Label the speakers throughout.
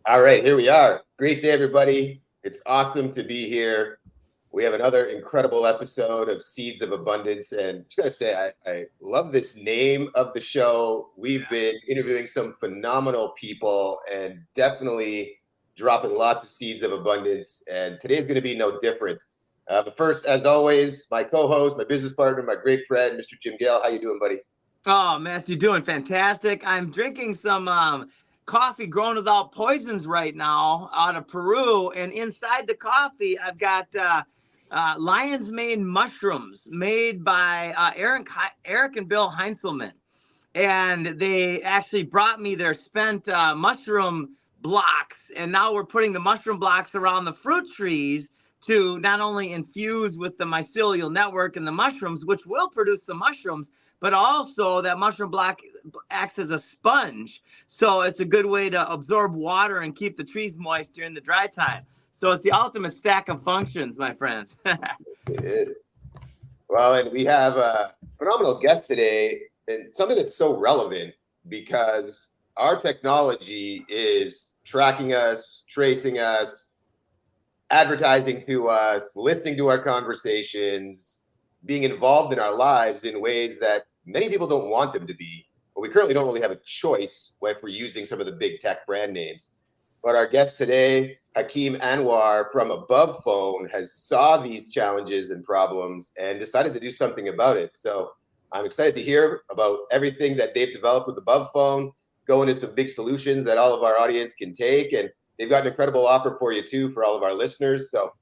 Speaker 1: All right, here we are. Great day, everybody. It's awesome to be here. We have another incredible episode of Seeds of Abundance. And just gotta say, I love this name of the show. We've been interviewing some phenomenal people and definitely dropping lots of seeds of abundance. And today's gonna be no different. But first, as always, my co-host, my business partner, my great friend, Mr. Jim Gale. How you doing, buddy?
Speaker 2: Oh, Matthew, doing fantastic. I'm drinking some coffee grown without poisons right now out of Peru. And inside the coffee, I've got lion's mane mushrooms made by Eric and Bill Heinzelman. And they actually brought me their spent mushroom blocks. And now we're putting the mushroom blocks around the fruit trees to not only infuse with the mycelial network and the mushrooms, which will produce some mushrooms, but also that mushroom block acts as a sponge. So it's a good way to absorb water and keep the trees moist during the dry time. So it's the ultimate stack of functions, my friends.
Speaker 1: It is. Well, and we have a phenomenal guest today, and something that's so relevant because our technology is tracking us, tracing us, advertising to us, listening to our conversations, being involved in our lives in ways that many people don't want them to be. But we currently don't really have a choice if we're using some of the big tech brand names. But our guest today, Hakeem Anwar from Above Phone, has saw these challenges and problems and decided to do something about it. So I'm excited to hear about everything that they've developed with Above Phone, go into some big solutions that all of our audience can take. And they've got an incredible offer for you too, for all of our listeners. So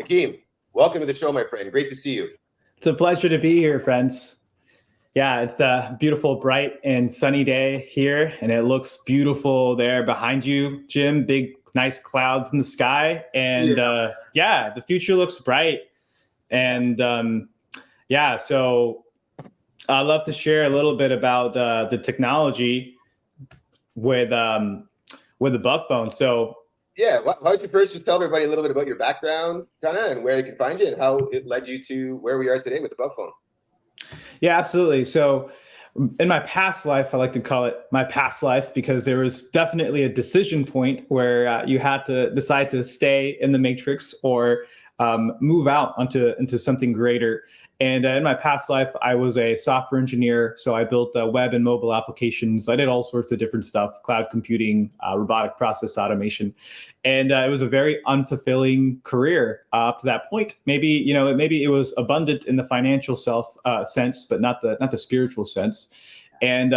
Speaker 1: Hakeem, welcome to the show, my friend. Great to see you.
Speaker 3: It's a pleasure to be here, friends. Yeah, it's a beautiful, bright, and sunny day here, and it looks beautiful there behind you, Jim. Big, nice clouds in the sky, and the future looks bright. And so I'd love to share a little bit about the technology with Above Phone. So.
Speaker 1: Yeah, why don't you first just tell everybody a little bit about your background, kind of, and where they can find you and how it led you to where we are today with Above Phone.
Speaker 3: Yeah, absolutely. So in my past life, I like to call it my past life because there was definitely a decision point where you had to decide to stay in the matrix or move out into something greater. And in my past life, I was a software engineer. So I built web and mobile applications. I did all sorts of different stuff, cloud computing, robotic process automation. And it was a very unfulfilling career up to that point. Maybe it was abundant in the financial sense, but not the spiritual sense. And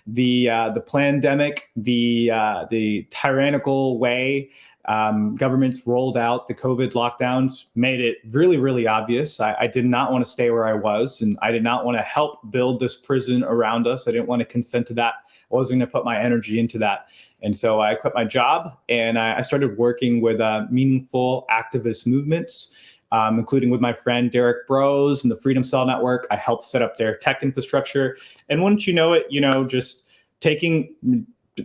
Speaker 3: the pandemic, the tyrannical way governments rolled out the COVID lockdowns made it really, really obvious. I did not want to stay where I was, and I did not want to help build this prison around us. I didn't want to consent to that. I wasn't going to put my energy into that. And so I quit my job and I started working with meaningful activist movements, including with my friend Derek Bros and the Freedom Cell Network. I helped set up their tech infrastructure. And wouldn't you know it, just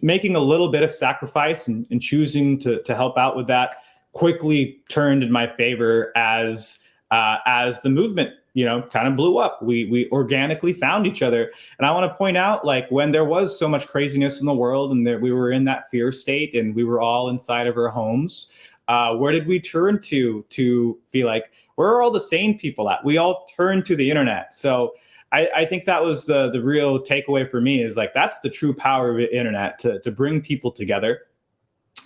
Speaker 3: making a little bit of sacrifice and choosing to help out with that quickly turned in my favor as the movement, kind of blew up. We organically found each other. And I want to point out, like, when there was so much craziness in the world and we were in that fear state and we were all inside of our homes, where did we turn to be like, where are all the sane people at? We all turned to the internet. So I think that was the real takeaway for me is like, that's the true power of the internet to bring people together.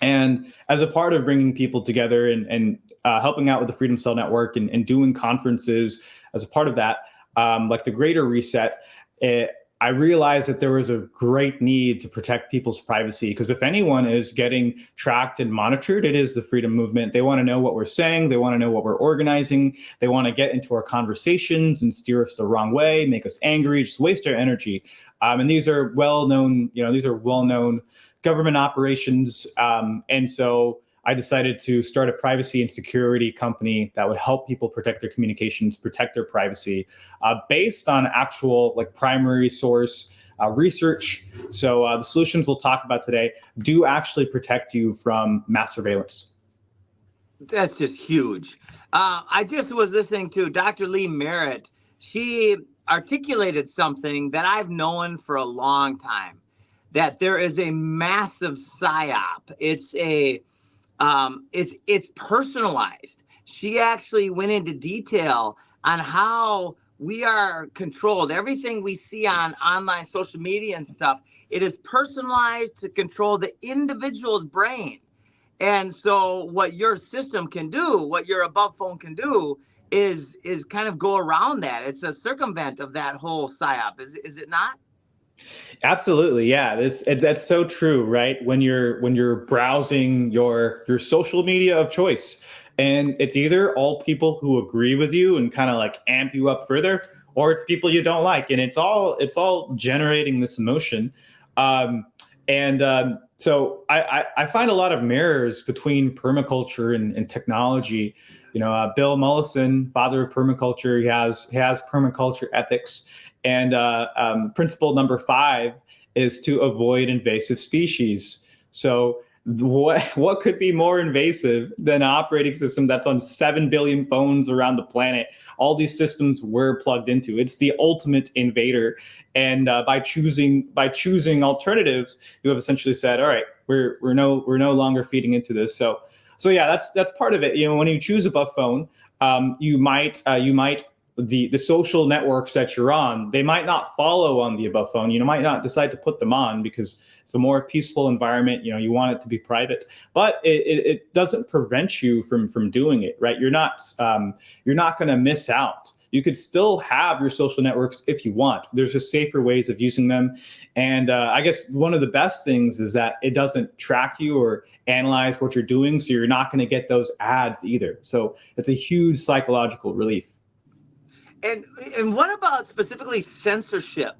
Speaker 3: And as a part of bringing people together and helping out with the Freedom Cell Network and doing conferences as a part of that, like the Greater Reset, I realized that there was a great need to protect people's privacy, because if anyone is getting tracked and monitored, it is the freedom movement. They want to know what we're saying. They want to know what we're organizing. They want to get into our conversations and steer us the wrong way, make us angry, just waste our energy. And these are well-known, government operations. And so I decided to start a privacy and security company that would help people protect their communications, protect their privacy, based on actual primary source research. So the solutions we'll talk about today do actually protect you from mass surveillance.
Speaker 2: That's just huge. I just was listening to Dr. Lee Merritt. She articulated something that I've known for a long time. that there is a massive psyop. It's personalized. She actually went into detail on how we are controlled. Everything we see on online social media and stuff, it is personalized to control the individual's brain. And so what your system can do, what your above phone can do is kind of go around that. It's a circumvent of that whole psyop. Is it not?
Speaker 3: Absolutely, yeah. That's so true, right? When you're browsing your social media of choice, and it's either all people who agree with you and kind of like amp you up further, or it's people you don't like, and it's all generating this emotion. So I find a lot of mirrors between permaculture and technology. Bill Mollison, father of permaculture, he has permaculture ethics. And principle number 5 is to avoid invasive species. So what could be more invasive than an operating system that's on 7 billion phones around the planet? All these systems we're plugged into. It's the ultimate invader. And by choosing alternatives, you have essentially said, all right, we're no longer feeding into this. So yeah, that's part of it. When you choose a buff phone, you might the social networks that you're on, they might not follow on the above phone. You might not decide to put them on because it's a more peaceful environment. You want it to be private, but it doesn't prevent you from doing it, right? You're not going to miss out. You could still have your social networks if you want. There's just safer ways of using them. And I guess one of the best things is that it doesn't track you or analyze what you're doing. So you're not going to get those ads either. So it's a huge psychological relief.
Speaker 2: And what about specifically censorship?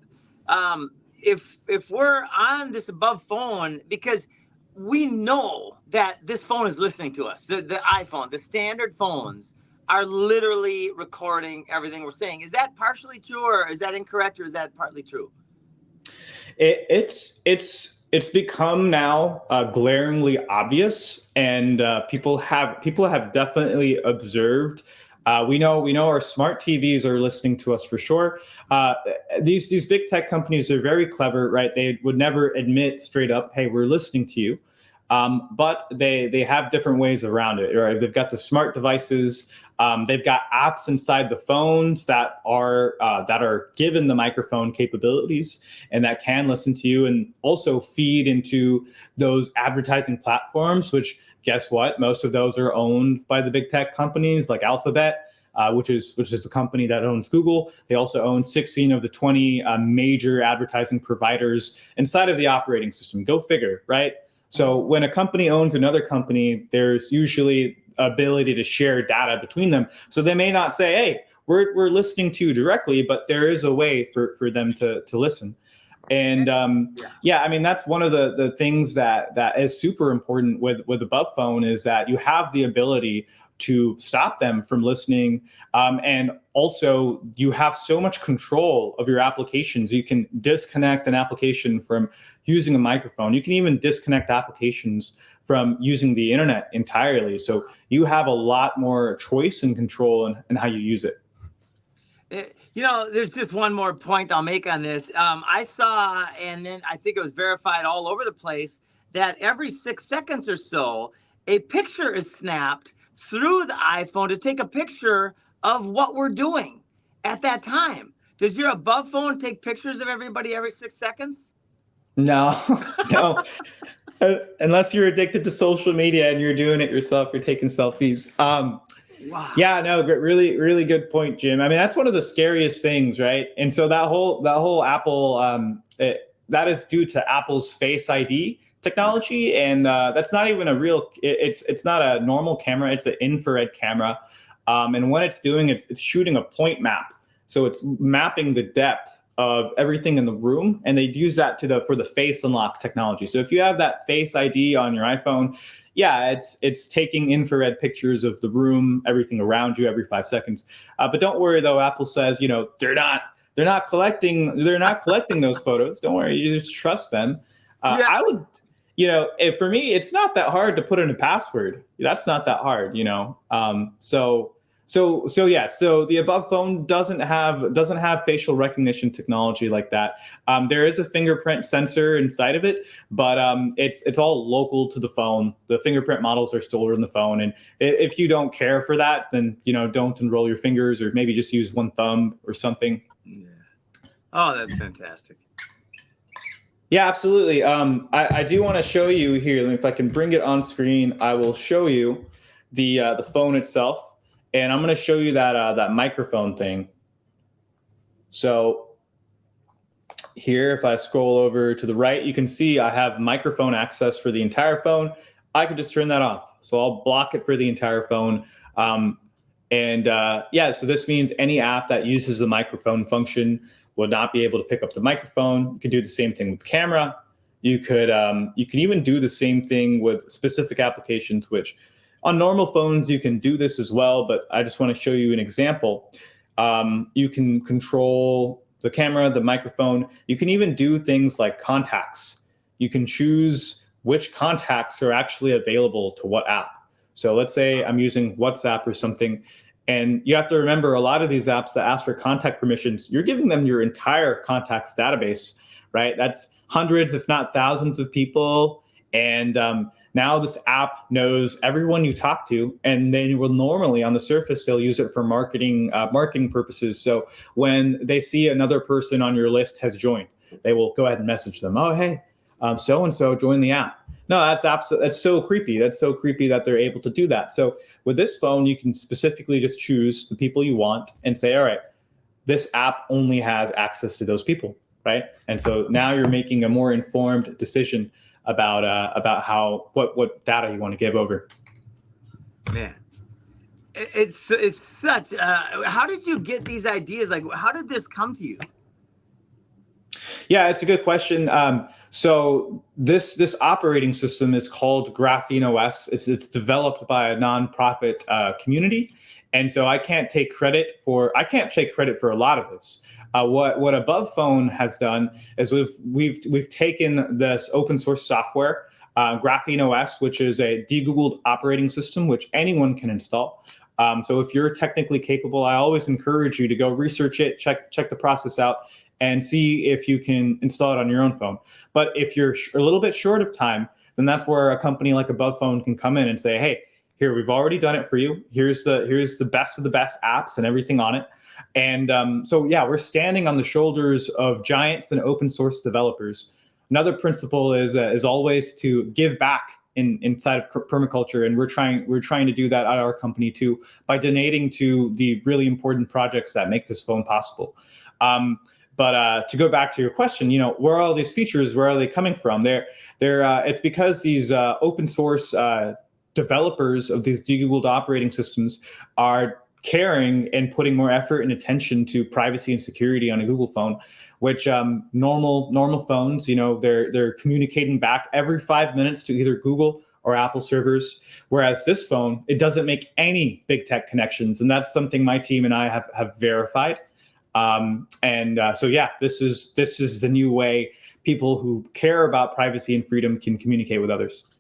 Speaker 2: If we're on this above phone, because we know that this phone is listening to us, the iPhone, the standard phones are literally recording everything we're saying. Is that partially true, or is that incorrect, or is that partly true?
Speaker 3: It's become now glaringly obvious, and people have definitely observed. We know our smart TVs are listening to us for sure. These big tech companies are very clever, right? They would never admit straight up, "Hey, we're listening to you," but they have different ways around it. Right? They've got the smart devices. They've got apps inside the phones that are given the microphone capabilities and that can listen to you and also feed into those advertising platforms, which, guess what? Most of those are owned by the big tech companies like Alphabet, which is a company that owns Google. They also own 16 of the 20 major advertising providers inside of the operating system. Go figure, right? So when a company owns another company, there's usually ability to share data between them. So they may not say, "Hey, we're listening to you directly," but there is a way for them to listen. And I mean, that's one of the things that is super important with above phone is that you have the ability to stop them from listening. And also you have so much control of your applications. You can disconnect an application from using a microphone. You can even disconnect applications from using the internet entirely. So you have a lot more choice and control in how you use it.
Speaker 2: There's just one more point I'll make on this. I saw, and then I think it was verified all over the place, that every 6 seconds or so, a picture is snapped through the iPhone to take a picture of what we're doing at that time. Does your above phone take pictures of everybody every 6 seconds?
Speaker 3: No, no. Unless you're addicted to social media and you're doing it yourself, you're taking selfies.
Speaker 2: Wow.
Speaker 3: Yeah, no, really, really good point, Jim. I mean, that's one of the scariest things, right? And so that whole Apple, that is due to Apple's Face ID technology, and that's not even a real. It's not a normal camera. It's an infrared camera, and what it's doing, it's shooting a point map. So it's mapping the depth of everything in the room, and they'd use that for the face unlock technology. So if you have that Face ID on your iPhone, yeah, it's taking infrared pictures of the room, everything around you every 5 seconds. But don't worry though, Apple says, they're not collecting those photos. Don't worry, you just trust them. I would, for me, it's not that hard to put in a password. That's not that hard, So So yeah, so the above phone doesn't have facial recognition technology like that. There is a fingerprint sensor inside of it, but it's all local to the phone. The fingerprint models are stored in the phone, and if you don't care for that, then don't enroll your fingers, or maybe just use one thumb or something.
Speaker 2: Yeah. Oh, that's fantastic.
Speaker 3: Yeah, absolutely. I do want to show you here. If I can bring it on screen, I will show you the phone itself. And I'm going to show you that microphone thing. So here, if I scroll over to the right, you can see I have microphone access for the entire phone. I could just turn that off. So I'll block it for the entire phone. Yeah, so this means any app that uses the microphone function will not be able to pick up the microphone. You can do the same thing with camera. You can even do the same thing with specific applications, which on normal phones, you can do this as well, but I just want to show you an example. You can control the camera, the microphone. You can even do things like contacts. You can choose which contacts are actually available to what app. So let's say I'm using WhatsApp or something, and you have to remember a lot of these apps that ask for contact permissions, you're giving them your entire contacts database, right? That's hundreds, if not thousands of people. And now this app knows everyone you talk to, and they will normally, on the surface, they'll use it for marketing purposes. So when they see another person on your list has joined, they will go ahead and message them. Oh, hey, so and so joined the app. No, that's so creepy. That's so creepy that they're able to do that. So with this phone, you can specifically just choose the people you want and say, all right, this app only has access to those people, right? And so now you're making a more informed decision about what data you want to give over.
Speaker 2: Man, it's such. How did you get these ideas? Like, how did this come to you?
Speaker 3: Yeah, it's a good question. So this operating system is called Graphene OS. It's developed by a nonprofit community, and so I can't take credit for a lot of this. What Above Phone has done is we've taken this open source software, Graphene OS, which is a de-Googled operating system which anyone can install. So if you're technically capable, I always encourage you to go research it, check the process out, and see if you can install it on your own phone. But if you're a little bit short of time, then that's where a company like Above Phone can come in and say, hey, here, we've already done it for you. Here's the best of the best apps and everything on it. And so, yeah, we're standing on the shoulders of giants and open source developers. Another principle is always to give back inside of permaculture, and we're trying to do that at our company too by donating to the really important projects that make this phone possible. But to go back to your question, where are all these features? Where are they coming from? It's because these open source developers of these de-Googled operating systems are caring and putting more effort and attention to privacy and security on a Google phone, which normal phones, they're communicating back every 5 minutes to either Google or Apple servers. Whereas this phone, it doesn't make any big tech connections, and that's something my team and I have verified. So yeah, this is the new way people who care about privacy and freedom can communicate with others.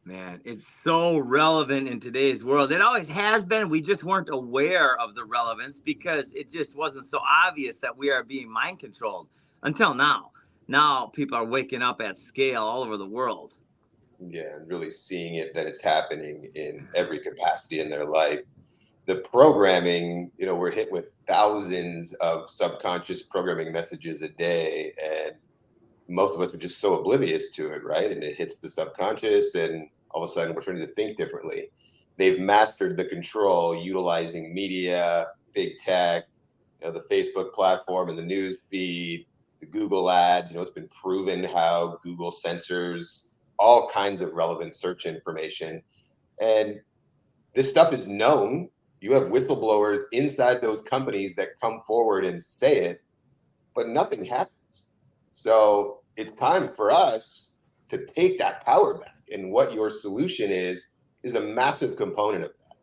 Speaker 2: Man, it's so relevant in today's world. It always has been. We just weren't aware of the relevance because it just wasn't so obvious that we are being mind controlled until now. Now people are waking up at scale all over the world.
Speaker 1: Yeah, and really seeing it, that it's happening in every capacity in their life. The programming, we're hit with thousands of subconscious programming messages a day, and most of us are just so oblivious to it, right? And it hits the subconscious, and all of a sudden we're trying to think differently. They've mastered the control utilizing media, big tech, the Facebook platform and the news feed, the Google ads. It's been proven how Google censors all kinds of relevant search information. And this stuff is known. You have whistleblowers inside those companies that come forward and say it, but nothing happens. So it's time for us to take that power back. And what your solution is a massive component of that.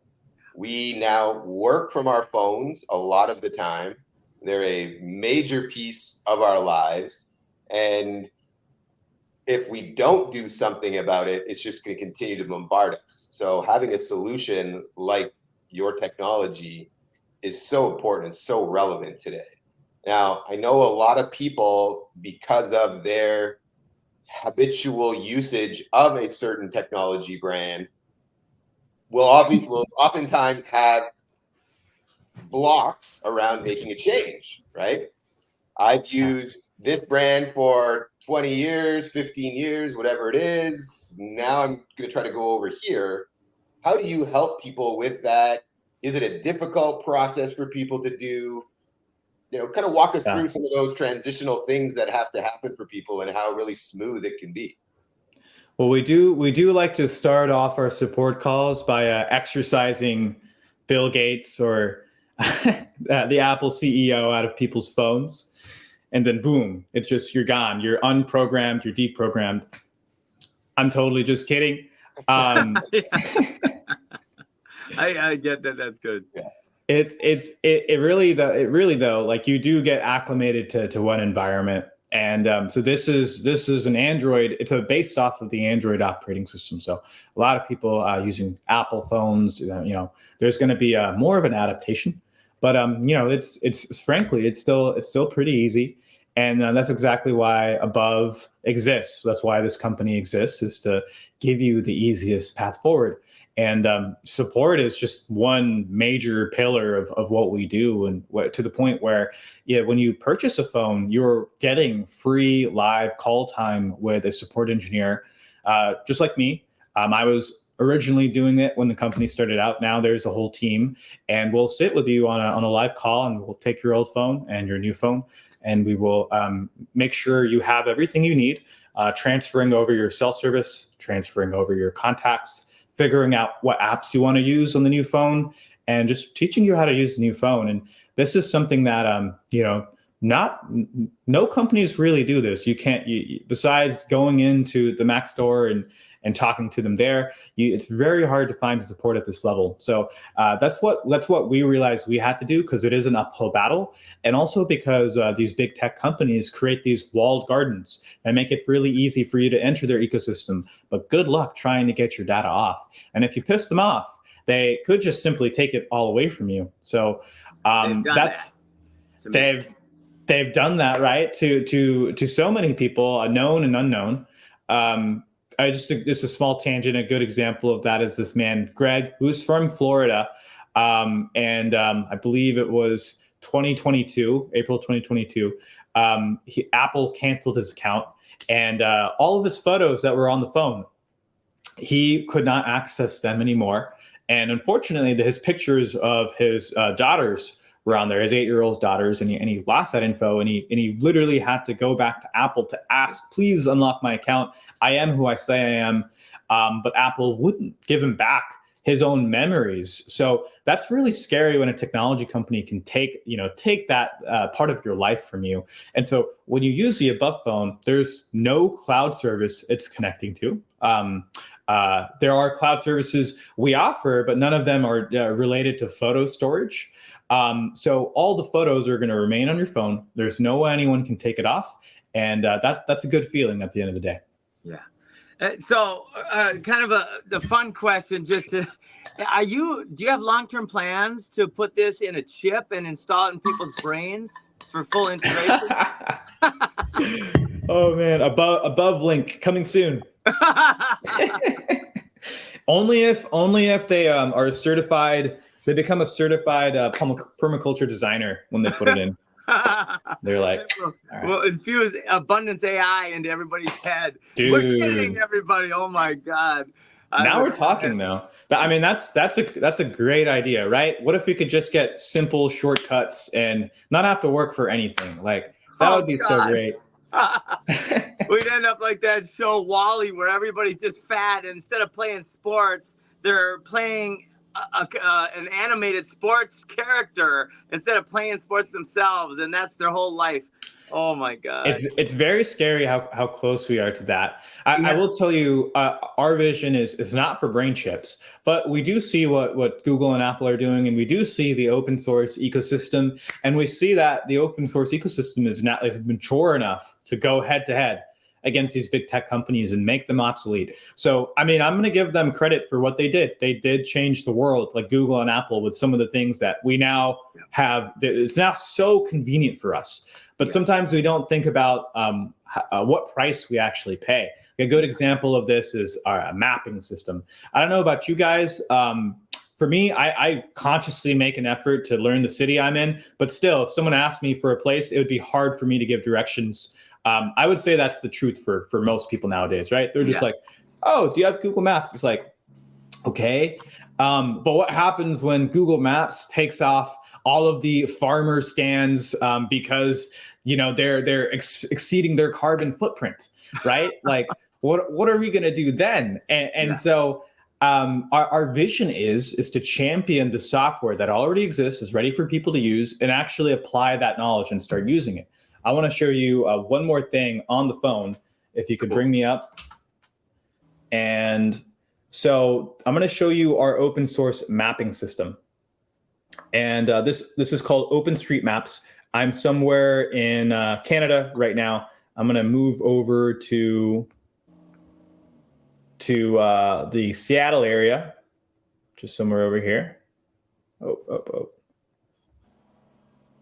Speaker 1: We now work from our phones a lot of the time. They're a major piece of our lives. And if we don't do something about it, it's just going to continue to bombard us. So having a solution like your technology is so important and so relevant today. Now, I know a lot of people, because of their habitual usage of a certain technology brand, will oftentimes have blocks around making a change, right? I've used this brand for 20 years, 15 years, whatever it is. Now I'm going to try to go over here. How do you help people with that? Is it a difficult process for people to do? Kind of walk us through some of those transitional things that have to happen for people and how really smooth it can be.
Speaker 3: Well, we do like to start off our support calls by exercising Bill Gates or the Apple CEO out of people's phones. And then boom, it's just, you're gone. You're unprogrammed, you're deprogrammed. I'm totally just kidding.
Speaker 2: I get that. That's good.
Speaker 3: Yeah. It really though, like, you do get acclimated to one environment. And so this is an Android. It's based off of the Android operating system. So a lot of people using Apple phones, there's going to be more of an adaptation. But it's frankly, it's still pretty easy, and that's exactly why Above exists. That's why this company exists, is to give you the easiest path forward. And support is just one major pillar of what we do, and to the point where, when you purchase a phone, you're getting free live call time with a support engineer, just like me. I was originally doing it when the company started out. Now there's a whole team, and we'll sit with you on a live call, and we'll take your old phone and your new phone, and we will make sure you have everything you need, transferring over your cell service, transferring over your contacts, figuring out what apps you want to use on the new phone, and just teaching you how to use the new phone. And this is something that no companies really do this. You can't, besides going into the Mac store and talking to them there, it's very hard to find support at this level. So that's what we realized we had to do, because it is an uphill battle, and also because these big tech companies create these walled gardens and make it really easy for you to enter their ecosystem. But good luck trying to get your data off. And if you piss them off, they could just simply take it all away from you. So they've done that, right, to so many people, known and unknown. Just a small tangent. A good example of that is this man, Greg, who's from Florida. And I believe it was 2022, April 2022. Apple canceled his account, and all of his photos that were on the phone, he could not access them anymore. And unfortunately, his pictures of his daughters were on there, his 8-year-old daughters, and he lost that info, and he literally had to go back to Apple to ask, please unlock my account. I am who I say I am. But Apple wouldn't give him back his own memories. So that's really scary when a technology company can take that part of your life from you. And so when you use the Above phone, there's no cloud service it's connecting to. There are cloud services we offer, but none of them are related to photo storage. So all the photos are going to remain on your phone. There's no way anyone can take it off. And that's a good feeling at the end of the day.
Speaker 2: Yeah. So kind of the fun question, do you have long-term plans to put this in a chip and install it in people's brains for full integration?
Speaker 3: Oh man, above link coming soon. Only if they are certified. They become a certified permaculture designer when they put it in. They're like,
Speaker 2: we'll infuse abundance AI into everybody's head.
Speaker 3: Dude.
Speaker 2: We're kidding, everybody. Oh my God.
Speaker 3: Now we're talking though. I mean, that's a great idea, right? What if we could just get simple shortcuts and not have to work for anything? Like that would be so great.
Speaker 2: We'd end up like that show Wall-E, where everybody's just fat, and instead of playing sports, they're playing an animated sports character instead of playing sports themselves, and that's their whole life. Oh my God.
Speaker 3: It's very scary how close we are to that. I will tell you, our vision is not for brain chips, but we do see what Google and Apple are doing, and we do see the open source ecosystem, and we see that the open source ecosystem is not mature enough to go head to head against these big tech companies and make them obsolete. So, I mean, I'm going to give them credit for what they did. They did change the world, like Google and Apple, with some of the things that we now have. It's now so convenient for us. But sometimes we don't think about what price we actually pay. A good example of this is our mapping system. I don't know about you guys. For me, I consciously make an effort to learn the city I'm in, but still, if someone asked me for a place, it would be hard for me to give directions. I would say that's the truth for most people nowadays, right? They're just like, oh, do you have Google Maps? It's like, okay. But what happens when Google Maps takes off all of the farmer stands because, you know, they're exceeding their carbon footprint, right? Like, what are we going to do then? And so our vision is to champion the software that already exists, is ready for people to use, and actually apply that knowledge and start using it. I want to show you one more thing on the phone. If you could bring me up. And so I'm going to show you our open source mapping system. And this is called OpenStreetMaps. I'm somewhere in Canada right now. I'm going to move over to the Seattle area, just somewhere over here. Oh.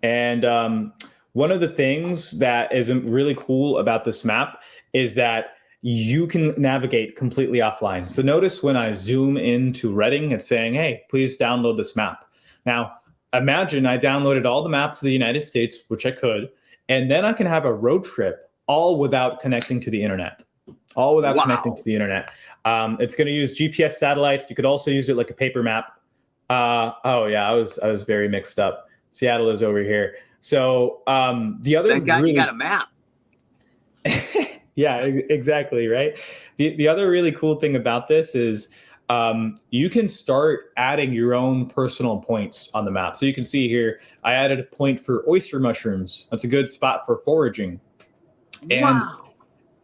Speaker 3: And one of the things that is really cool about this map is that you can navigate completely offline. So notice when I zoom into Reading, it's saying, hey, please download this map. Now, imagine I downloaded all the maps of the United States, which I could, and then I can have a road trip all without connecting to the internet. Connecting to the internet. It's going to use GPS satellites. You could also use it like a paper map. I was very mixed up. Seattle is over here. So the other
Speaker 2: you got a map.
Speaker 3: Yeah, exactly, right. The other really cool thing about this is you can start adding your own personal points on the map. So you can see here, I added a point for oyster mushrooms. That's a good spot for foraging. And
Speaker 2: wow.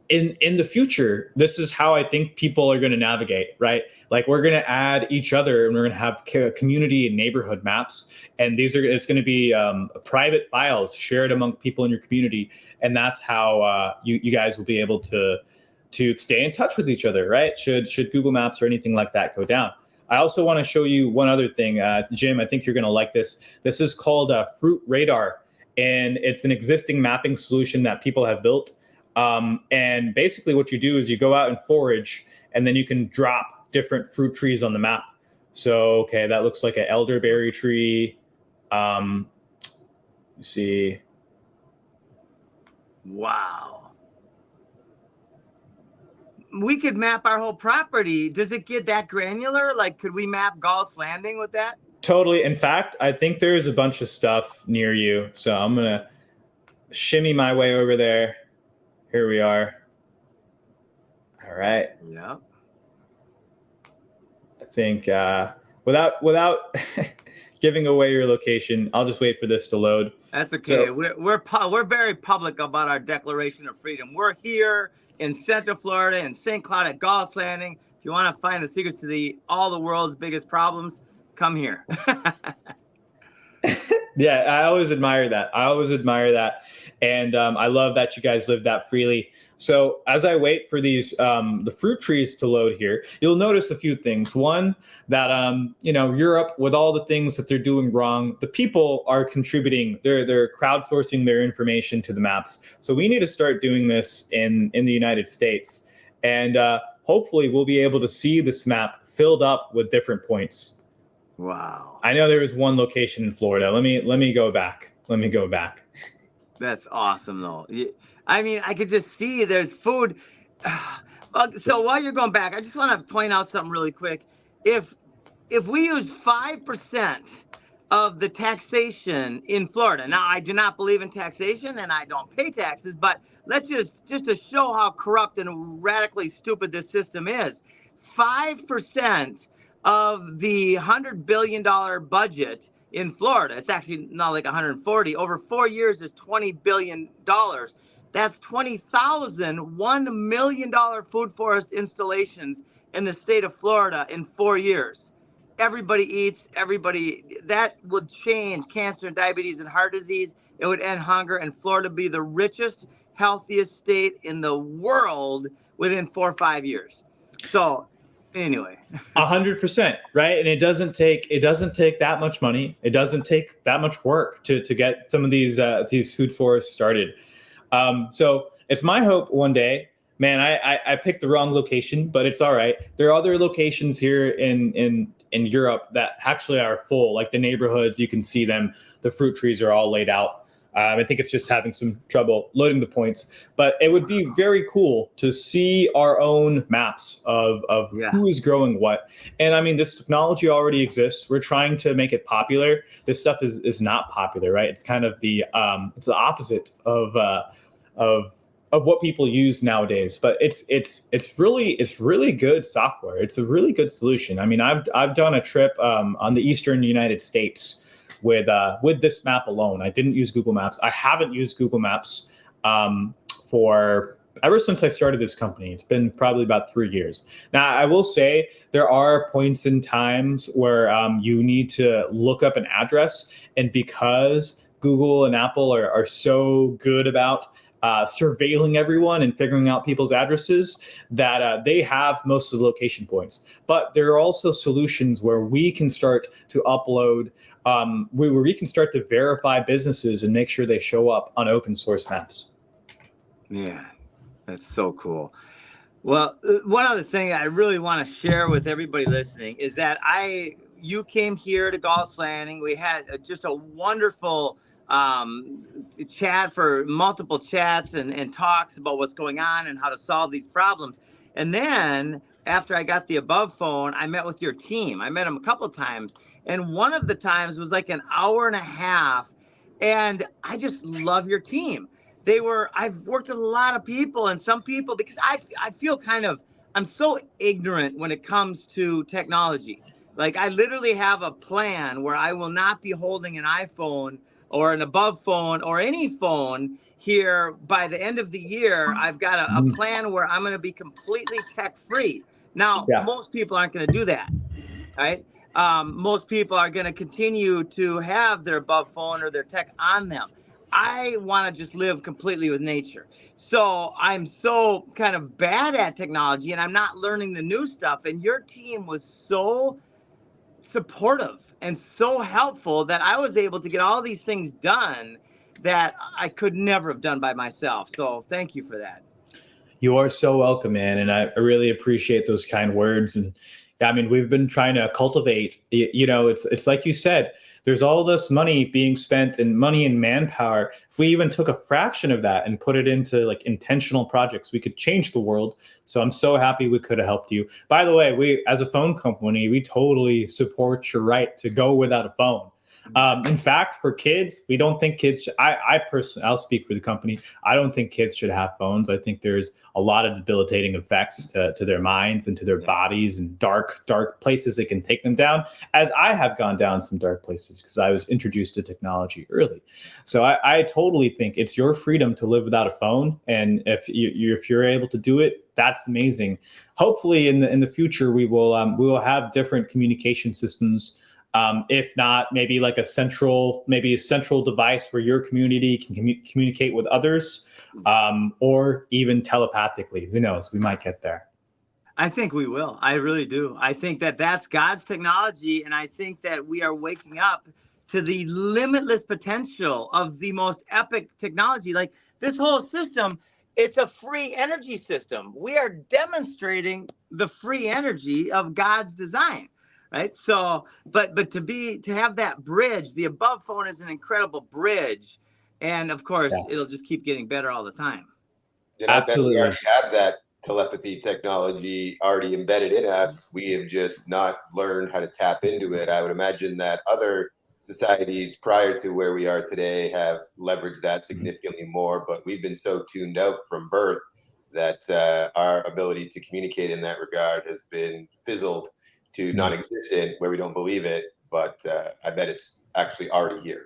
Speaker 3: In the future, this is how I think people are going to navigate, right? Like we're going to add each other, and we're going to have community and neighborhood maps. And it's going to be private files shared among people in your community. And that's how you guys will be able to stay in touch with each other, right? Should Google Maps or anything like that go down. I also want to show you one other thing, Jim. I think you're going to like this. This is called Fruit Radar, and it's an existing mapping solution that people have built. And basically what you do is you go out and forage, and then you can drop different fruit trees on the map. So, okay, that looks like an elderberry tree. You see.
Speaker 2: Wow. We could map our whole property. Does it get that granular? Like, could we map Gall's Landing with that?
Speaker 3: Totally. In fact, I think there's a bunch of stuff near you. So I'm going to shimmy my way over there. Here we are. All right.
Speaker 2: Yeah.
Speaker 3: I think without giving away your location, I'll just wait for this to load.
Speaker 2: That's okay. So, we're very public about our Declaration of Freedom. We're here in Central Florida, in St. Cloud at Gall's Landing. If you want to find the secrets to all the world's biggest problems, come here.
Speaker 3: Yeah, I always admire that. And I love that you guys live that freely. So as I wait for these the fruit trees to load here, you'll notice a few things. One, that Europe, with all the things that they're doing wrong, the people are contributing. They're crowdsourcing their information to the maps. So we need to start doing this in the United States, and hopefully we'll be able to see this map filled up with different points.
Speaker 2: Wow.
Speaker 3: I know there was one location in Florida. Let me go back.
Speaker 2: That's awesome, though. I mean, I could just see there's food. So while you're going back, I just want to point out something really quick. If we use 5% of the taxation in Florida, now I do not believe in taxation and I don't pay taxes, but let's just to show how corrupt and radically stupid this system is, 5% of the $100 billion budget in Florida, it's actually not like 140, over 4 years is $20 billion. That's 20,000 $1 million food forest installations in the state of Florida in 4 years. Everybody eats, that would change cancer, diabetes, and heart disease. It would end hunger, and Florida be the richest healthiest state in the world within 4 or 5 years. So anyway.
Speaker 3: 100%, right? And it doesn't take that much money. It doesn't take that much work to get some of these food forests started. So it's my hope one day, man. I picked the wrong location, but it's all right. There are other locations here in Europe that actually are full, like the neighborhoods. You can see them. The fruit trees are all laid out. I think it's just having some trouble loading the points, but it would be very cool to see our own maps of who is growing what. And I mean, this technology already exists. We're trying to make it popular. This stuff is not popular, right? It's kind of it's the opposite of what people use nowadays. But it's really good software. It's a really good solution. I mean, I've done a trip on the eastern United States with this map alone. I didn't use Google Maps. I haven't used Google Maps for ever since I started this company. It's been probably about 3 years. Now, I will say there are points in times where you need to look up an address, and because Google and Apple are so good about surveilling everyone and figuring out people's addresses, that they have most of the location points. But there are also solutions where we can start to upload, where we can start to verify businesses and make sure they show up on open source maps.
Speaker 2: Yeah, that's so cool. Well, one other thing I really want to share with everybody listening is that you came here to Galt's Landing. We had just a wonderful chat for multiple chats and talks about what's going on and how to solve these problems. And then after I got the Above phone, I met with your team. I met them a couple of times. And one of the times was like an hour and a half. And I just love your team. I've worked with a lot of people, and some people, because I feel I'm so ignorant when it comes to technology. Like, I literally have a plan where I will not be holding an iPhone or an Above phone or any phone here by the end of the year. I've got a plan where I'm going to be completely tech free. Now, most people aren't going to do that, right? Most people are going to continue to have their Above phone or their tech on them. I want to just live completely with nature. So I'm so kind of bad at technology, and I'm not learning the new stuff. And your team was so supportive and so helpful that I was able to get all these things done that I could never have done by myself. So thank you for that.
Speaker 3: You are so welcome, man. And I really appreciate those kind words. And I mean, we've been trying to cultivate, it's like you said, there's all this money being spent and money and manpower. If we even took a fraction of that and put it into like intentional projects, we could change the world. So I'm so happy we could have helped you. By the way, we, as a phone company, we totally support your right to go without a phone. In fact, for kids, we don't think kids should, I personally, I'll speak for the company. I don't think kids should have phones. I think there's a lot of debilitating effects to their minds and to their bodies, and dark places that can take them down, as I have gone down some dark places because I was introduced to technology early. So I totally think it's your freedom to live without a phone. And if you're able to do it, that's amazing. Hopefully in the future, we will have different communication systems. If not, maybe like a central device where your community can communicate with others, or even telepathically. Who knows? We might get there.
Speaker 2: I think we will. I really do. I think that that's God's technology, and I think that we are waking up to the limitless potential of the most epic technology. Like this whole system, it's a free energy system. We are demonstrating the free energy of God's design. Right. So, but to have that bridge, the Above phone is an incredible bridge. And of course, it'll just keep getting better all the time.
Speaker 3: Absolutely.
Speaker 1: We already have that telepathy technology already embedded in us. We have just not learned how to tap into it. I would imagine that other societies prior to where we are today have leveraged that significantly more, but we've been so tuned out from birth that our ability to communicate in that regard has been fizzled to non-existent, where we don't believe it, but I bet it's actually already here.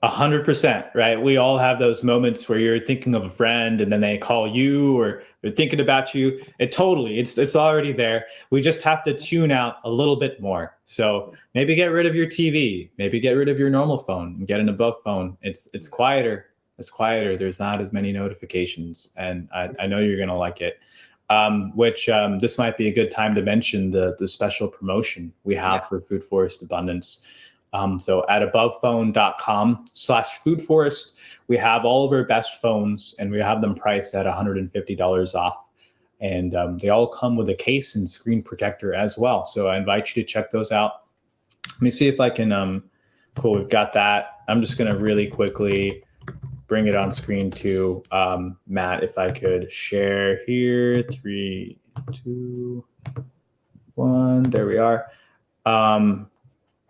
Speaker 3: 100%, right? We all have those moments where you're thinking of a friend and then they call you, or they're thinking about you. It's already there. We just have to tune out a little bit more. So maybe get rid of your TV, maybe get rid of your normal phone and get an Above phone. It's quieter. It's quieter. There's not as many notifications, and I know you're gonna like it. Which this might be a good time to mention the special promotion we have for Food Forest Abundance. So at abovephone.com/foodforest, we have all of our best phones, and we have them priced at $150 off. And they all come with a case and screen protector as well. So I invite you to check those out. Let me see if I can, cool, we've got that. I'm just gonna really quickly bring it on screen too. Matt, if I could share here, 3, 2, 1, there we are.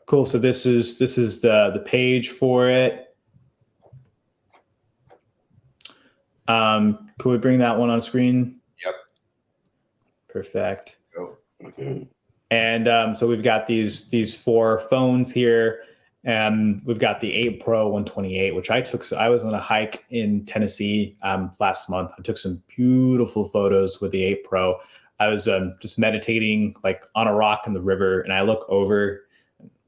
Speaker 3: Cool, so this is the page for it. Could we bring that one on screen?
Speaker 1: Yep.
Speaker 3: Perfect.
Speaker 1: Go.
Speaker 3: And so we've got these 4 phones here. We've got the 8 Pro 128, which I took. So I was on a hike in Tennessee last month. I took some beautiful photos with the 8 Pro. I was just meditating like on a rock in the river, and I look over.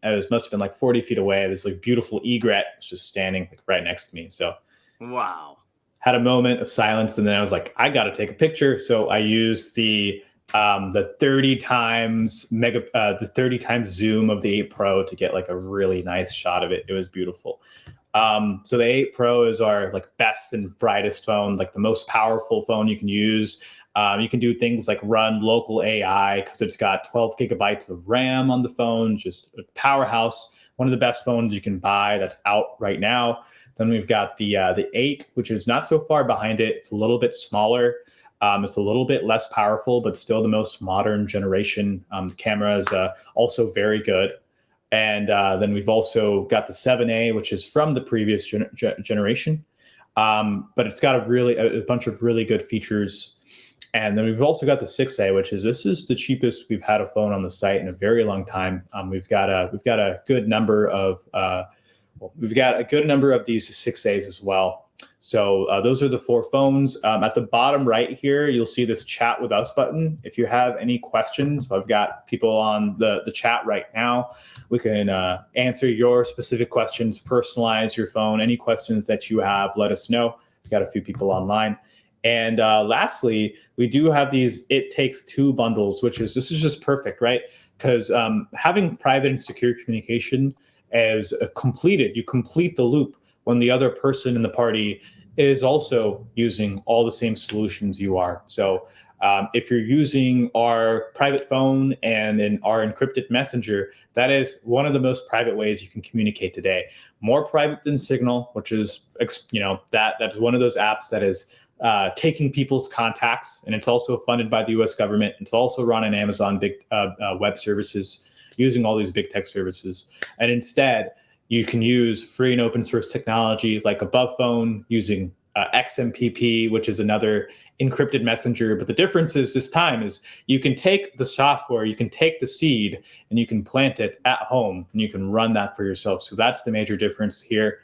Speaker 3: Must have been like 40 feet away. This like beautiful egret was just standing like right next to me. So
Speaker 2: wow.
Speaker 3: Had a moment of silence, and then I was like, I got to take a picture. So I used the 30 times zoom of the 8 Pro to get like a really nice shot of it. It was beautiful. So the 8 Pro is our like best and brightest phone, like the most powerful phone you can use. You can do things like run local AI because it's got 12 gigabytes of RAM on the phone, just a powerhouse. One of the best phones you can buy that's out right now. Then we've got the 8, which is not so far behind it. It's a little bit smaller. It's a little bit less powerful, but still the most modern generation. The camera is also very good. And then we've also got the 7A, which is from the previous generation. But it's got a bunch of really good features. And then we've also got the 6A, this is the cheapest we've had a phone on the site in a very long time. We've got a good number of these 6As as well. So those are the 4 phones. At the bottom right here, you'll see this chat with us button. If you have any questions, I've got people on the chat right now. We can answer your specific questions, personalize your phone. Any questions that you have, let us know. We've got a few people online. And lastly, we do have these It Takes Two bundles, this is just perfect, right? Because having private and secure communication as completed, you complete the loop when the other person in the party is also using all the same solutions you are. So if you're using our private phone and in our encrypted messenger, that is one of the most private ways you can communicate today. More private than Signal, which is, that's one of those apps that is taking people's contacts, and it's also funded by the U.S. government. It's also run on Amazon big web services, using all these big tech services. And instead, you can use free and open source technology like Above Phone using XMPP, which is another encrypted messenger. But the difference is this time is you can take the software, you can take the seed, and you can plant it at home, and you can run that for yourself. So that's the major difference here.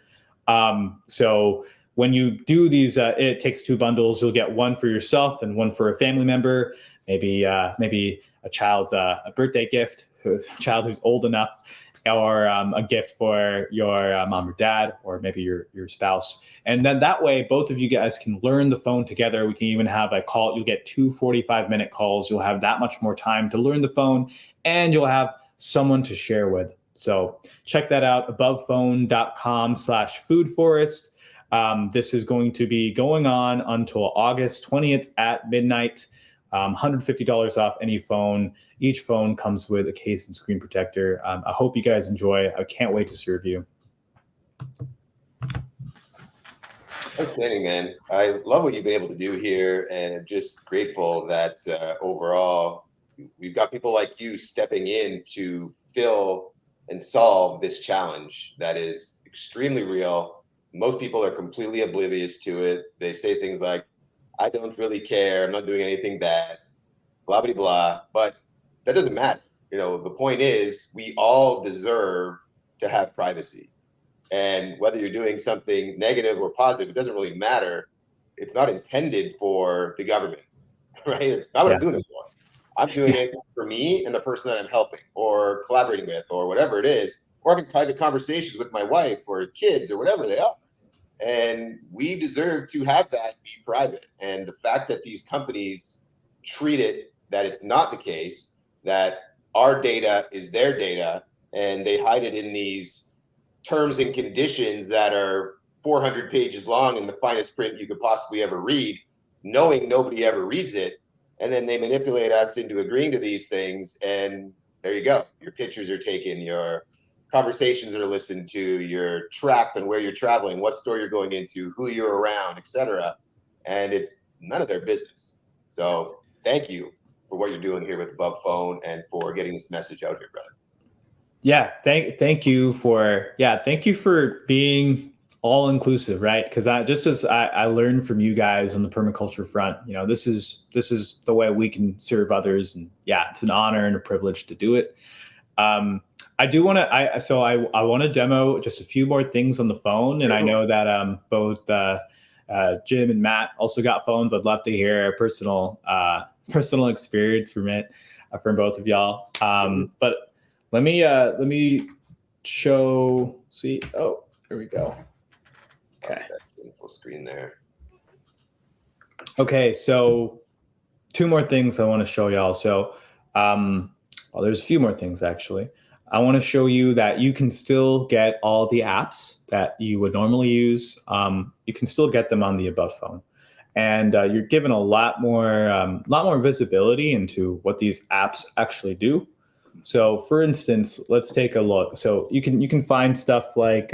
Speaker 3: So when you do these It Takes Two bundles, you'll get one for yourself and one for a family member, maybe a child's a birthday gift, a child who's old enough, or a gift for your mom or dad, or maybe your spouse. And then that way, both of you guys can learn the phone together. We can even have a call. You'll get 2 45-minute calls. You'll have that much more time to learn the phone, and you'll have someone to share with. So check that out, abovephone.com/foodforest. This is going to be going on until August 20th at midnight. $150 off any phone. Each phone comes with a case and screen protector. I hope you guys enjoy. I can't wait to serve you.
Speaker 1: Outstanding, man. I love what you've been able to do here, and I'm just grateful that overall we've got people like you stepping in to fill and solve this challenge that is extremely real. Most people are completely oblivious to it. They say things like, I don't really care, I'm not doing anything bad, blah, blah, blah. But that doesn't matter. The point is we all deserve to have privacy. And whether you're doing something negative or positive, it doesn't really matter. It's not intended for the government, right? It's not what I'm doing it for. I'm doing it for me and the person that I'm helping or collaborating with or whatever it is, or having private conversations with my wife or kids or whatever they are. And we deserve to have that be private. And the fact that these companies treat it that it's not the case, that our data is their data, and they hide it in these terms and conditions that are 400 pages long in the finest print you could possibly ever read, knowing nobody ever reads it. And then they manipulate us into agreeing to these things. And there you go. Your pictures are taken, your conversations are listened to, you're tracked on where you're traveling, what store you're going into, who you're around, etc. And it's none of their business. So thank you for what you're doing here with Above Phone and for getting this message out here, brother.
Speaker 3: Yeah, thank you for being all inclusive, right? Because I learned from you guys on the permaculture front, this is the way we can serve others, and yeah, it's an honor and a privilege to do it. I do want to I want to demo just a few more things on the phone, and I know that both Jim and Matt also got phones. I'd love to hear a personal experience from both of y'all. But let me show. See, oh, here we go. Okay.
Speaker 1: Full screen there.
Speaker 3: Okay, so two more things I want to show y'all. So, there's a few more things actually. I want to show you that you can still get all the apps that you would normally use. You can still get them on the Above Phone, and you're given a lot more visibility into what these apps actually do. So, for instance, let's take a look. So you can find stuff like,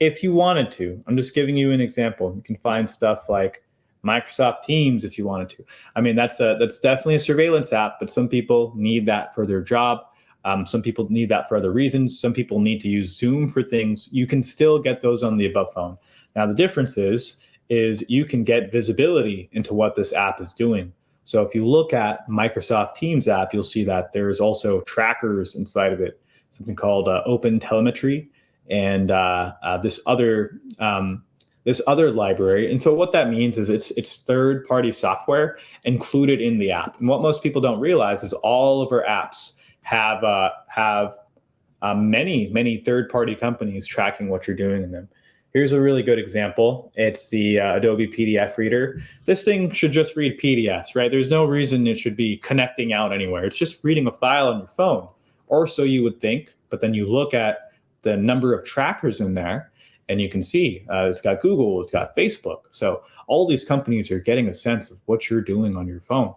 Speaker 3: if you wanted to, I'm just giving you an example. You can find stuff like Microsoft Teams if you wanted to. I mean, that's definitely a surveillance app, but some people need that for their job. Some people need that for other reasons. Some people need to use Zoom for things. You can still get those on the Above Phone. Now, the difference is you can get visibility into what this app is doing. So if you look at Microsoft Teams app, you'll see that there's also trackers inside of it, something called Open Telemetry, and this other library. And so what that means is it's third-party software included in the app. And what most people don't realize is all of our apps have many third-party companies tracking what you're doing in them. Here's a really good example. It's the Adobe PDF Reader. This thing should just read PDFs, right? There's no reason it should be connecting out anywhere. It's just reading a file on your phone, or so you would think. But then you look at the number of trackers in there, and you can see it's got Google, it's got Facebook. So all these companies are getting a sense of what you're doing on your phone.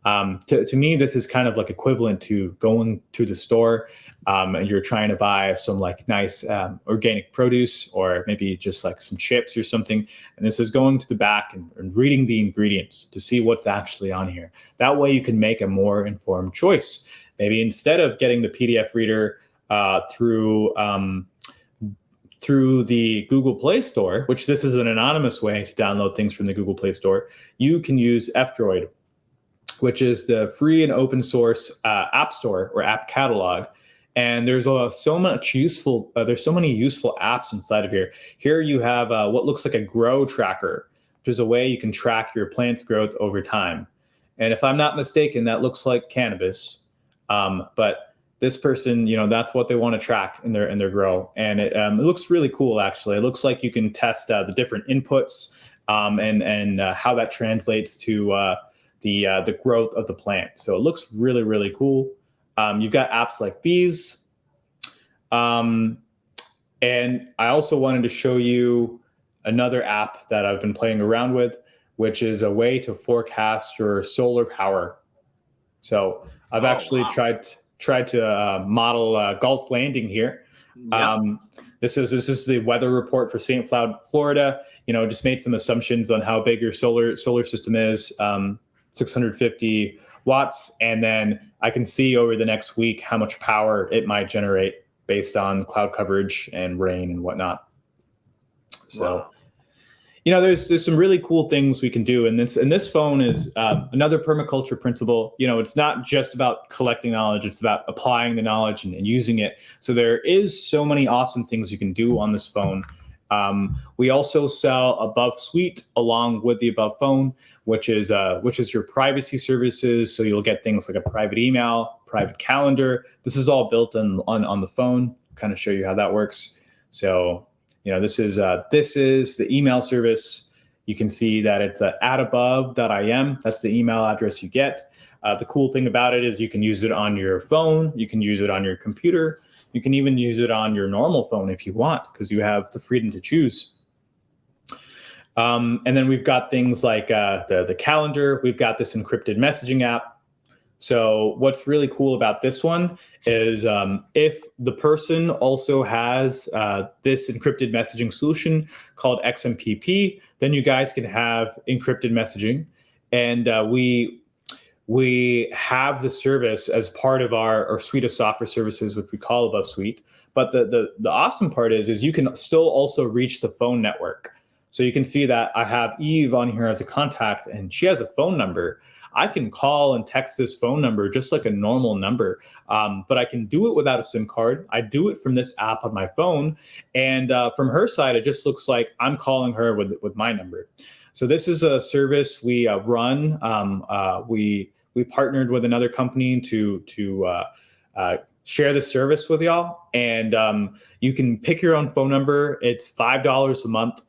Speaker 3: To me, this is kind of like equivalent to going to the store and you're trying to buy some like nice organic produce, or maybe just like some chips or something. And this is going to the back and reading the ingredients to see what's actually on here. That way you can make a more informed choice. Maybe instead of getting the PDF reader through the Google Play Store, which this is an anonymous way to download things from the Google Play Store, you can use F-Droid, which is the free and open source app store or app catalog. And there's so many useful apps inside of here. Here you have what looks like a grow tracker, which is a way you can track your plant's growth over time. And if I'm not mistaken, that looks like cannabis. But this person, that's what they want to track in their grow. And it looks really cool, actually. It looks like you can test the different inputs and how that translates to the growth of the plant. So it looks really, really cool. You've got apps like these. And I also wanted to show you another app that I've been playing around with, which is a way to forecast your solar power. So I've actually tried to model Gulf Landing here. Yep. This is the weather report for St. Cloud, Florida. Just made some assumptions on how big your solar system is. 650 watts, and then I can see over the next week how much power it might generate based on cloud coverage and rain and whatnot. So, there's some really cool things we can do, and this phone is another permaculture principle. It's not just about collecting knowledge; it's about applying the knowledge and using it. So there is so many awesome things you can do on this phone. We also sell Above Suite along with the Above Phone, which is your privacy services. So you'll get things like a private email, private calendar. This is all built on the phone. Kind of show you how that works. So This is the email service. You can see that it's atabove.im. That's the email address you get. The cool thing about it is you can use it on your phone. You can use it on your computer. You can even use it on your normal phone if you want, because you have the freedom to choose. And then we've got things like the calendar. We've got this encrypted messaging app. So what's really cool about this one is if the person also has this encrypted messaging solution called XMPP, then you guys can have encrypted messaging. And we have the service as part of our suite of software services, which we call Above Suite. But the awesome part is you can still also reach the phone network. So you can see that I have Eve on here as a contact, and she has a phone number. I can call and text this phone number just like a normal number, but I can do it without a SIM card. I do it from this app on my phone, and from her side, it just looks like I'm calling her with my number. So this is a service we run. We partnered with another company to share the service with y'all, and you can pick your own phone number. It's $5 a month.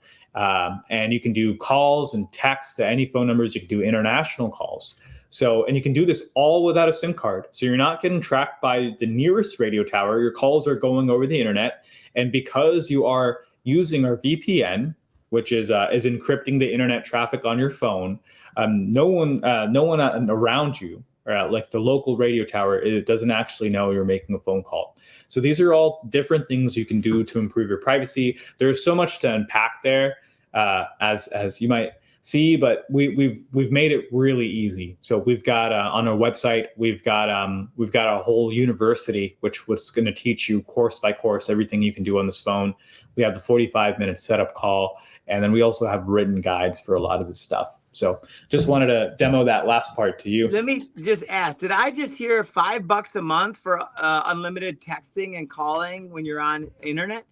Speaker 3: And you can do calls and text to any phone numbers. You can do international calls. And you can do this all without a SIM card. So you're not getting tracked by the nearest radio tower. Your calls are going over the internet. And because you are using our VPN, which is encrypting the internet traffic on your phone, no one around you, like the local radio tower, it doesn't actually know you're making a phone call. So these are all different things you can do to improve your privacy. There's so much to unpack there, as you might see, but we've made it really easy. So we've got on our website, we've got a whole university which was going to teach you course by course everything you can do on this phone. We have the 45-minute setup call, and then we also have written guides for a lot of this stuff. So just wanted to demo that last part to you.
Speaker 2: Let me just ask, did I just hear $5 a month for unlimited texting and calling when you're on internet?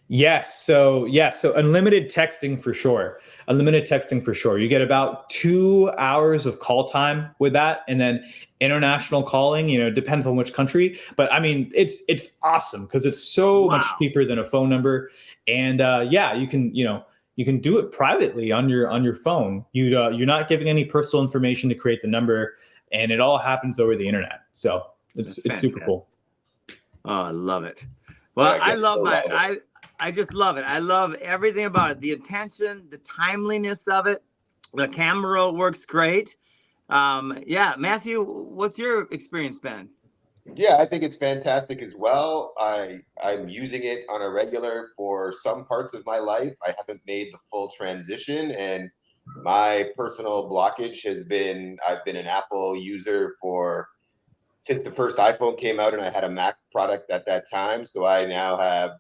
Speaker 3: Yes. So unlimited texting for sure. Unlimited texting for sure. You get about 2 hours of call time with that. And then international calling, depends on which country. But I mean, it's awesome because it's so much cheaper than a phone number. And you can do it privately on your phone. You're not giving any personal information to create the number, and it all happens over the internet. So it's super cool.
Speaker 2: Oh, I love it. Well, I just love it. I love everything about it. The attention, the timeliness of it. The camera works great. Matthew, what's your experience been?
Speaker 1: Yeah, I think it's fantastic as well. I'm using it on a regular for some parts of my life. I haven't made the full transition, and my personal blockage has been, I've been an Apple user since the first iPhone came out, and I had a Mac product at that time. So I now have,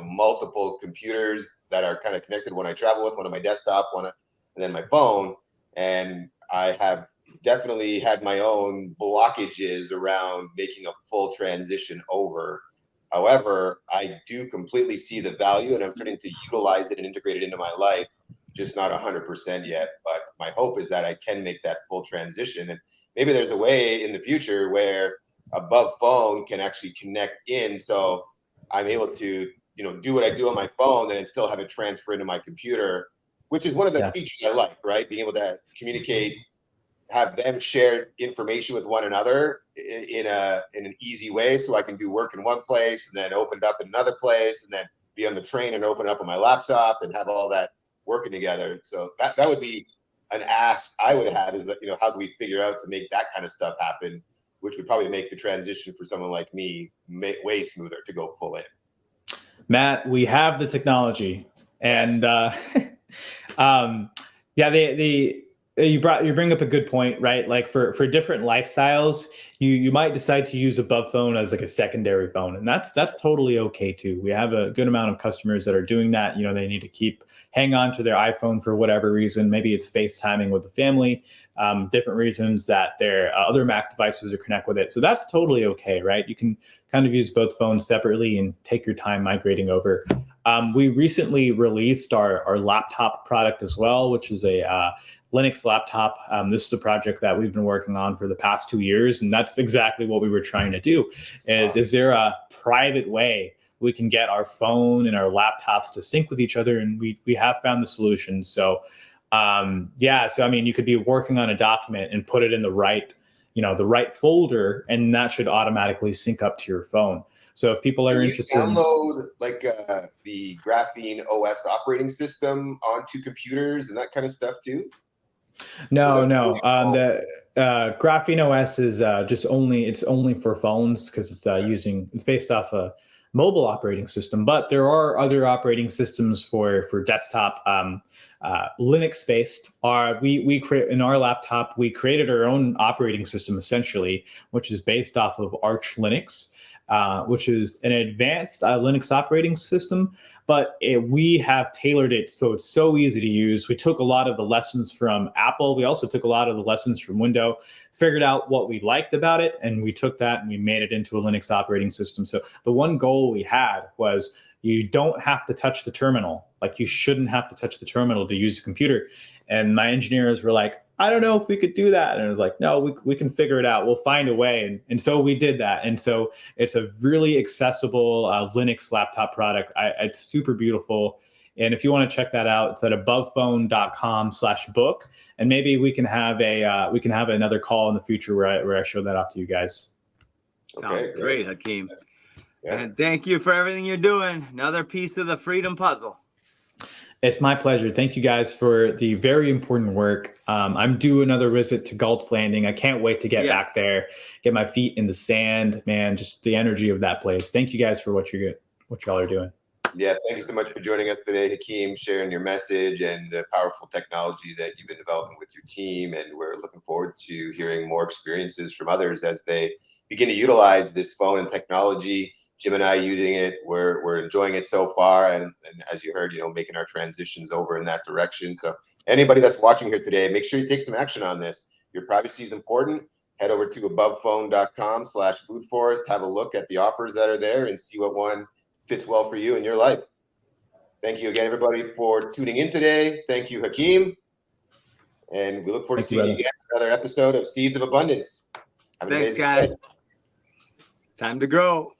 Speaker 1: multiple computers that are kind of connected when I travel with, one on my desktop, and then my phone. And I have definitely had my own blockages around making a full transition over. However, I do completely see the value, and I'm starting to utilize it and integrate it into my life, just not 100% yet. But my hope is that I can make that full transition. And maybe there's a way in the future where Above Phone can actually connect in. So I'm able to, do what I do on my phone and still have it transfer into my computer, which is one of the features I like, right? Being able to communicate, have them share information with one another in an easy way, so I can do work in one place and then open it up in another place, and then be on the train and open it up on my laptop and have all that working together. So that would be an ask I would have, is that, how do we figure out to make that kind of stuff happen, which would probably make the transition for someone like me way smoother to go full in.
Speaker 3: Matt, we have the technology, and you bring up a good point, right? Like for different lifestyles, you might decide to use Above Phone as like a secondary phone, and that's totally okay too. We have a good amount of customers that are doing that. They need to hang on to their iPhone for whatever reason. Maybe it's FaceTiming with the family, different reasons that their other Mac devices are connect with it. So that's totally okay, right? You can kind of use both phones separately and take your time migrating over. We recently released our laptop product as well, which is a Linux laptop. This is a project that we've been working on for the past 2 years, and that's exactly what we were trying to do. Is there a private way we can get our phone and our laptops to sync with each other, and we have found the solution. So so I mean, you could be working on a document and put it in the right folder, and that should automatically sync up to your phone. So if people are interested,
Speaker 1: download the Graphene OS operating system onto computers and that kind of stuff too.
Speaker 3: No. The Graphene OS is just only for phones, because it's based off a mobile operating system. But there are other operating systems for desktop, Linux based. We create in our laptop. We created our own operating system essentially, which is based off of Arch Linux, which is an advanced Linux operating system. But we have tailored it so it's so easy to use. We took a lot of the lessons from Apple. We also took a lot of the lessons from Windows, figured out what we liked about it, and we took that and we made it into a Linux operating system. So the one goal we had was you don't have to touch the terminal. Like, you shouldn't have to touch the terminal to use a computer. And my engineers were like, I don't know if we could do that. And I was like, no, we can figure it out. We'll find a way. And so we did that. And so it's a really accessible Linux laptop product. It's super beautiful. And if you want to check that out, it's at abovephone.com/book. And maybe we can have another call in the future where I show that off to you guys.
Speaker 2: Sounds great, Hakeem.
Speaker 1: Yeah.
Speaker 2: And thank you for everything you're doing. Another piece of the freedom puzzle.
Speaker 3: It's my pleasure. Thank you guys for the very important work. I'm due another visit to Galt's Landing. I can't wait to get back there, get my feet in the sand, man, just the energy of that place. Thank you guys for what y'all are doing.
Speaker 1: Yeah, thank you so much for joining us today, Hakeem, sharing your message and the powerful technology that you've been developing with your team. And we're looking forward to hearing more experiences from others as they begin to utilize this phone and technology. Jim and I using it, we're enjoying it so far, and as you heard, making our transitions over in that direction. So anybody that's watching here today, make sure you take some action on this. Your privacy is important. Head over to abovephone.com/foodforest. Have a look at the offers that are there and see what one fits well for you in your life. Thank you again, everybody, for tuning in today. Thank you, Hakeem. And we look forward to seeing you again for another episode of Seeds of Abundance. Have an amazing
Speaker 2: guys.
Speaker 1: day.
Speaker 2: Time to grow.